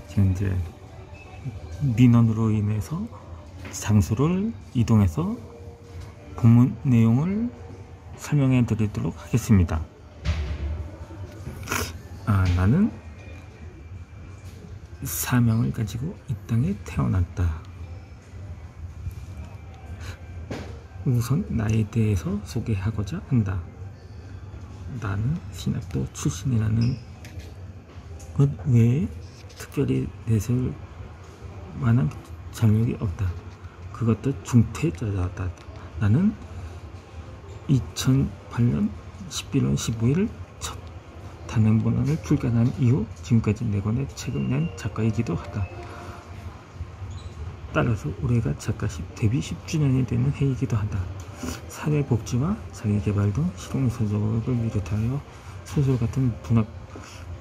지금 이제 민원으로 인해서 장소를 이동해서 본문 내용을 설명해 드리도록 하겠습니다. 나는 사명을 가지고 이 땅에 태어났다. 우선 나에 대해서 소개하고자 한다. 나는 신학도 출신이라는 것 외에 특별히 내세울 만한 장력이 없다. 그것도 중퇴자다. 나는 2008년 11월 15일 첫 단행본을 출간한 이후 지금까지 4권의 책을 낸 작가이기도 하다. 따라서 올해가 작가십 데뷔 10주년이 되는 해이기도 하다. 사회복지와 자기개발 등 실용서적을 비롯하여 소설 같은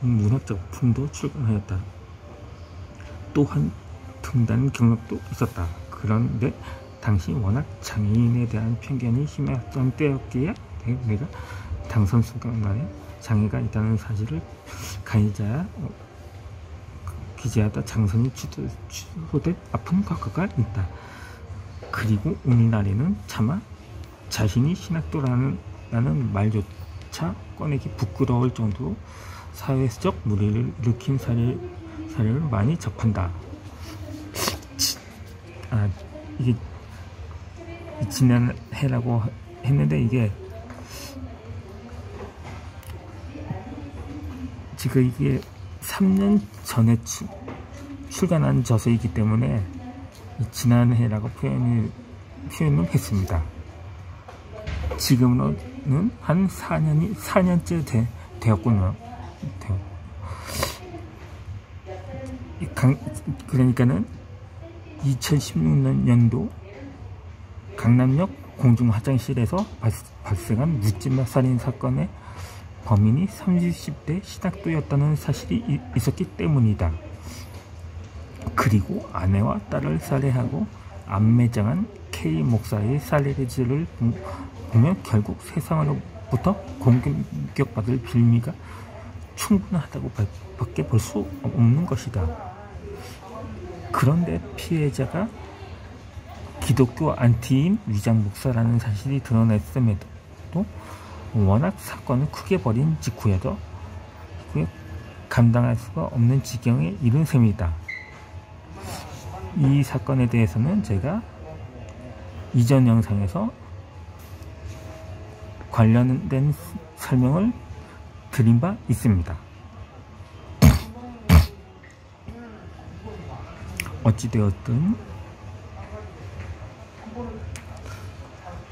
문학 작품도 출간하였다. 또한 등단 경력도 있었다. 그런데 당시 워낙 장애인에 대한 편견이 심했던 때였기에 내가 당선 순간에 장애가 있다는 사실을 가해자야 기재하다 장선이 취소된 아픈 과거가 있다. 그리고 오늘날에는 차마 자신이 신학도라는 말조차 꺼내기 부끄러울 정도로 사회적 물의를 일으킨 사례를 많이 접한다. 이게 지난해라고 했는데 이게 지금 이게 3년 전에 출간한 저서이기 때문에 지난해라고 표현을 했습니다. 지금은 한 4년째 되었군요. 그러니까는 2016년도 강남역 공중화장실에서 발생한 묻지마 살인 사건의 범인이 30대 신학도였다는 사실이 있었기 때문이다. 그리고 아내와 딸을 살해하고 암매장한 K 목사의 살해를 보면 결국 세상으로부터 공격받을 빌미가 충분하다고 밖에 볼 수 없는 것이다. 그런데 피해자가 기독교 안티인 위장 목사라는 사실이 드러났음에도 워낙 사건을 크게 벌인 직후에도 감당할 수가 없는 지경에 이른 셈이다. 이 사건에 대해서는 제가 이전 영상에서 관련된 설명을 드린 바 있습니다. 어찌되었든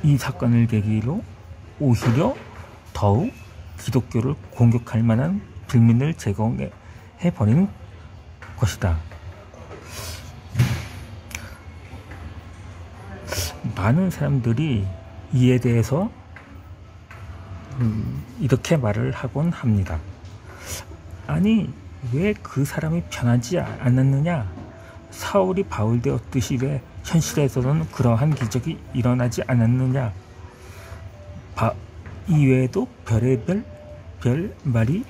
이 사건을 계기로 오히려 더욱 기독교를 공격할 만한 빌민을 제공해 버리는 것이다. 많은 사람들이 이에 대해서 이렇게 말을 하곤 합니다. 아니, 왜 그 사람이 변하지 않았느냐? 사울이 바울 되었듯이 왜 현실에서는 그러한 기적이 일어나지 않았느냐? 이외에도 별의별 말이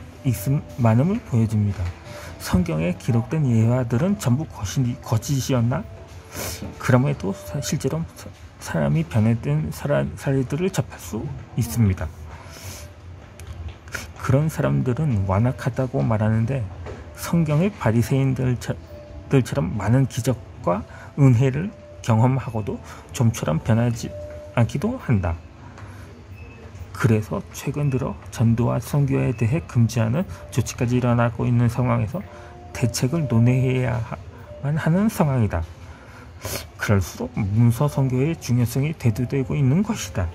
많음을 보여줍니다. 성경에 기록된 예화들은 전부 거짓이었나? 그럼에도 실제로 사람이 변화된 사례들을 접할 수 있습니다. 그런 사람들은 완악하다고 말하는데 성경의 바리새인들처럼 많은 기적과 은혜를 경험하고도 좀처럼 변하지 않기도 한다. 그래서 최근 들어 전도와 선교에 대해 금지하는 조치까지 일어나고 있는 상황에서 대책을 논의해야만 하는 상황이다. 그럴수록 문서 선교의 중요성이 대두되고 있는 것이다.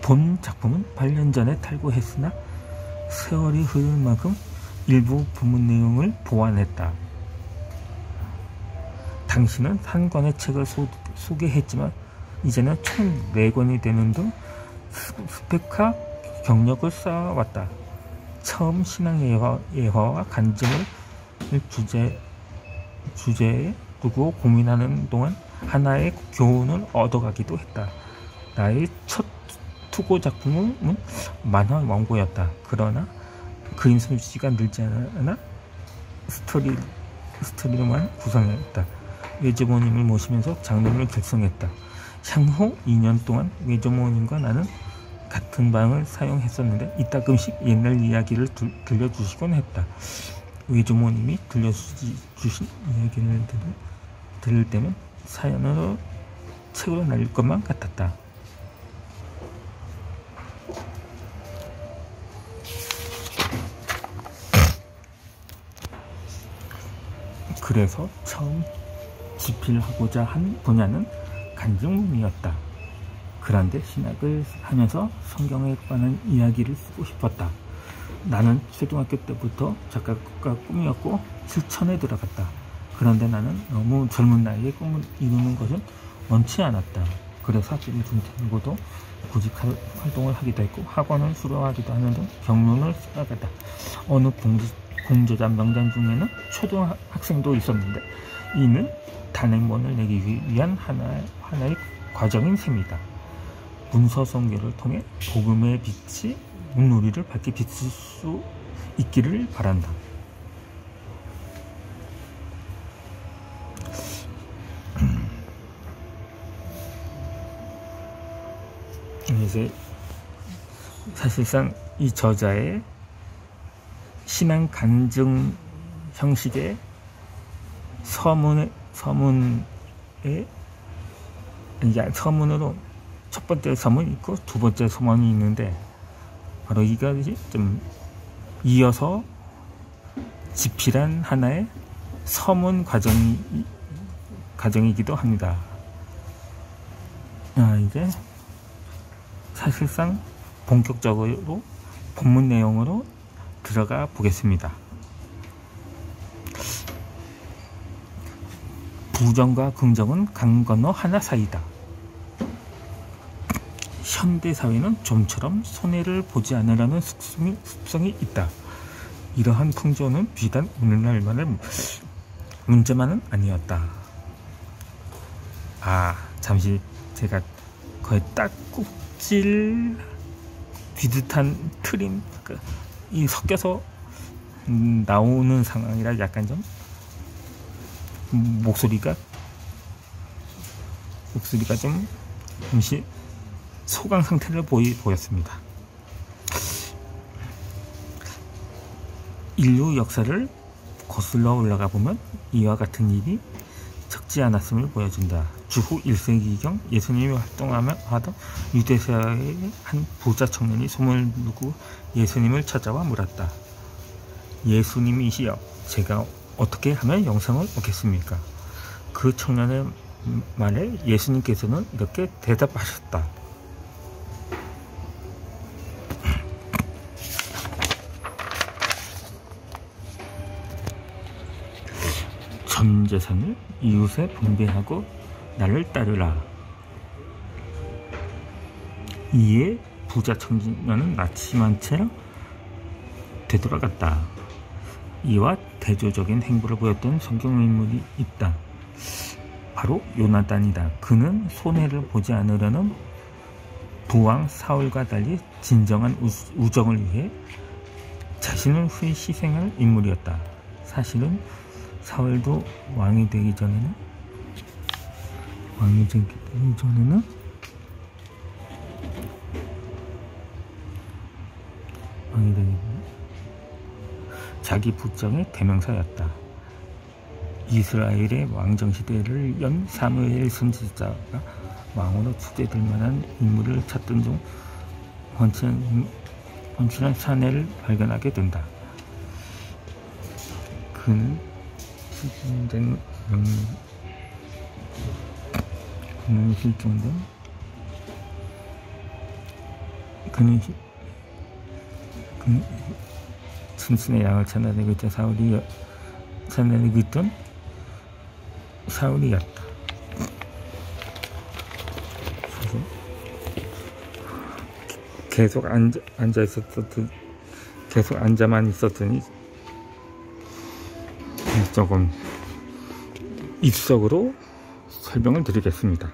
본 작품은 8년 전에 탈고했으나 세월이 흐른 만큼 일부 부문 내용을 보완했다. 당시는 한 권의 책을 소개했지만 이제는 총 4권이 되는 등 스펙과 경력을 쌓아왔다. 처음 신앙 예화와 간증을 주제에 두고 고민하는 동안 하나의 교훈을 얻어가기도 했다. 나의 첫 수고 작품은 만화 원고였다. 그러나 그림 솜씨가 늘지 않아 스토리로만 구성했다. 외조모님을 모시면서 장르를 결성했다. 향후 2년 동안 외조모님과 나는 같은 방을 사용했었는데 이따금씩 옛날 이야기를 들려주시곤 했다. 외조모님이 들려주신 이야기를 들을 때면 사연으로 책으로 날릴 것만 같았다. 그래서 처음 집필하고자 한 분야는 간증문이었다. 그런데 신학을 하면서 성경에 관한 이야기를 쓰고 싶었다. 나는 초등학교 때부터 작가가 꿈이었고 실천에 들어갔다. 그런데 나는 너무 젊은 나이에 꿈을 이루는 것은 원치 않았다. 그래서 학교를 중퇴하고도 구직 활동을 하기도 했고 학원을 수료하기도 하는 등 경륜을 쌓아갔다. 어느 공저자 명단 중에는 초등학생도 있었는데 이는 단행본을 내기 위한 하나의 과정인 셈이다. 문서 선교를 통해 복음의 빛이 문우리를 밝게 비출 수 있기를 바란다. 이제 사실상 이 저자의 신앙 간증 형식의 서문으로 첫 번째 서문이 있고 두 번째 서문이 있는데 바로 이것이 좀 이어서 집필한 하나의 서문 과정이기도 합니다. 이제 사실상 본격적으로 본문 내용으로 들어가 보겠습니다. 부정과 긍정은 강 건너 하나 사이다. 현대사회는 좀처럼 손해를 보지 않으려는 습성이 있다. 이러한 풍조는 비단 오늘날만의 문제만은 아니었다. 잠시 제가 거의 딱꼭질 비슷한 트림 이 섞여서 나오는 상황이라 약간 좀 목소리가 좀 잠시 소강 상태를 보였습니다. 인류 역사를 거슬러 올라가 보면 이와 같은 일이 적지 않았음을 보여준다. 주후 1세기경 예수님이 활동하던 유대사의 한 부자 청년이 소문을 듣고 예수님을 찾아와 물었다. 예수님이시여, 제가 어떻게 하면 영생을 얻겠습니까? 그 청년의 말에 예수님께서는 이렇게 대답하셨다. 전 재산을 이웃에 분배하고 나를 따르라. 이에 부자 청년은 낙심한 채 되돌아갔다. 이와 대조적인 행보를 보였던 성경 인물이 있다. 바로 요나단이다. 그는 손해를 보지 않으려는 부왕 사울과 달리 진정한 우정을 위해 자신을 희생할 인물이었다. 사실은 사울도 왕이 되기 전에는 자기 부정의 대명사였다. 이스라엘의 왕정시대를 연 사무엘 선지자가 왕으로 추대될 만한 인물을 찾던 중 훤칠한 사내를 발견하게 된다. 그는 순순의 양을 찾아내고 있던 사울이었다. 계속 앉아만 있었더니 조금 입속으로 설명을 드리겠습니다.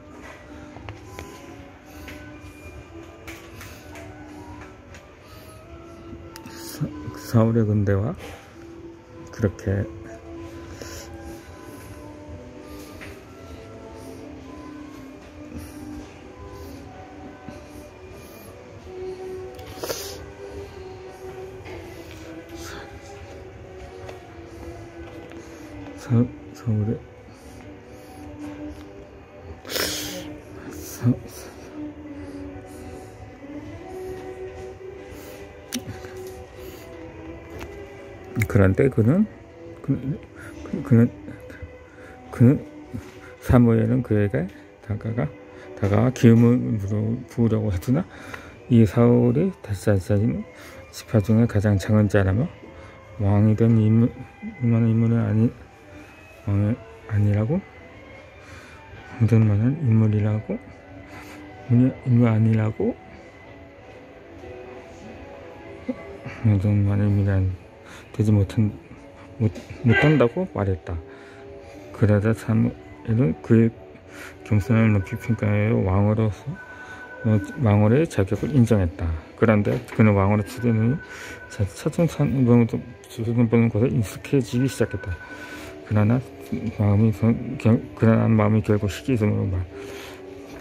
사울의 군대와 그렇게 서울의 그런데 그는 사무엘은 그에게 다가와 기름을 부으려고 했으나 이 사울이 다시 지파 중에 가장 작은 자라며 왕이 된 인물은 아니라고 힘든 만한 인물 아니라고 힘든 만한 인물이 되지 못한다고 말했다. 그러자 사무엘은 그의 겸손을 높이 평가하여 왕으로의 자격을 인정했다. 그런데 그는 왕으로 추대는 후 차츰 것에 익숙해지기 시작했다. 그러나 마음이 결국 시기심으로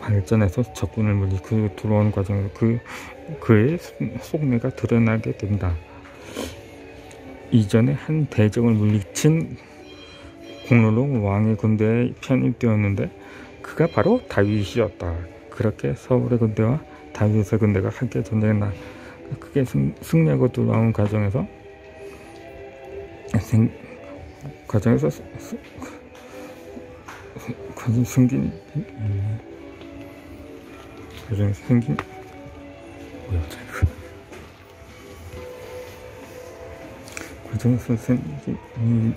발전해서 적군을 물리고 들어오는 과정에서 그의 속내가 드러나게 된다. 이전에 한 대적을 물리친 공로로 왕의 군대에 편입되었는데 그가 바로 다윗이었다. 그렇게 서울의 군대와 다윗의 군대가 함께 전쟁했다. 크게 승리하고 돌아온 과정에서 생긴 과정에서 생긴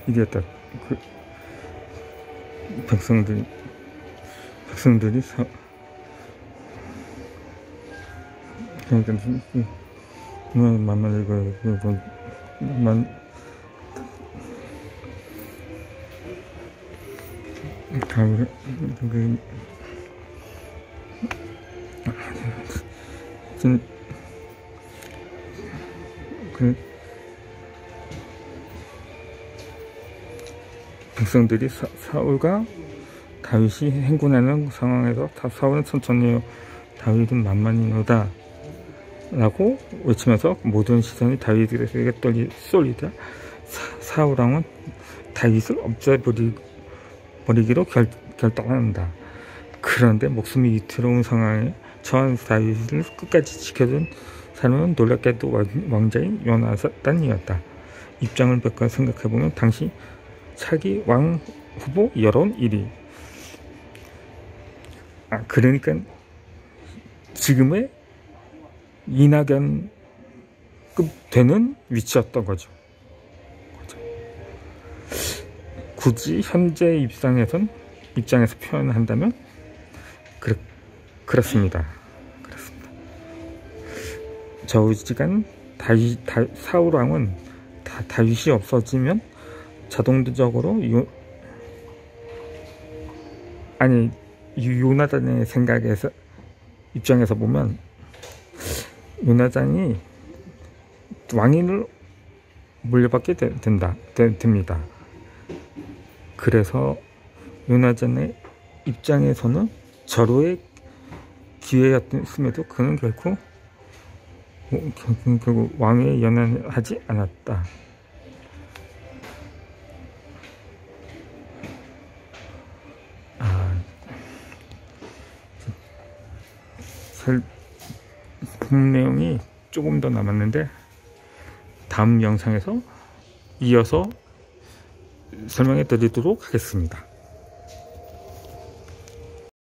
일이었다. 백성들이 만만 백성들이 사울과 다윗이 행군하는 상황에서 사울은 천천히요 다윗은 만만히노다 라고 외치면서 모든 시선이 다윗에게 쏠리자 사울왕은 다윗을 없애버리기로 결단한다. 그런데 목숨이 위태로운 상황에 처한 다윗을 끝까지 지켜준 사람은 놀랍게도 왕자인 요나단이었다. 입장을 바꿔 생각해보면 당시 차기 왕 후보 여론 1위. 그러니까 지금의 이낙연급 되는 위치였던 거죠. 굳이 현재 입장에서 표현한다면 그렇습니다. 저우지간 사울왕은 다윗이 없어지면 자동적으로 요나단의 입장에서 보면 요나단이 왕위를 물려받게 됩니다. 그래서 요나단의 입장에서는 절호의 기회였음에도 그는 결국 왕위에 연연하지 않았다. 본 내용이 조금 더 남았는데 다음 영상에서 이어서 설명해 드리도록 하겠습니다.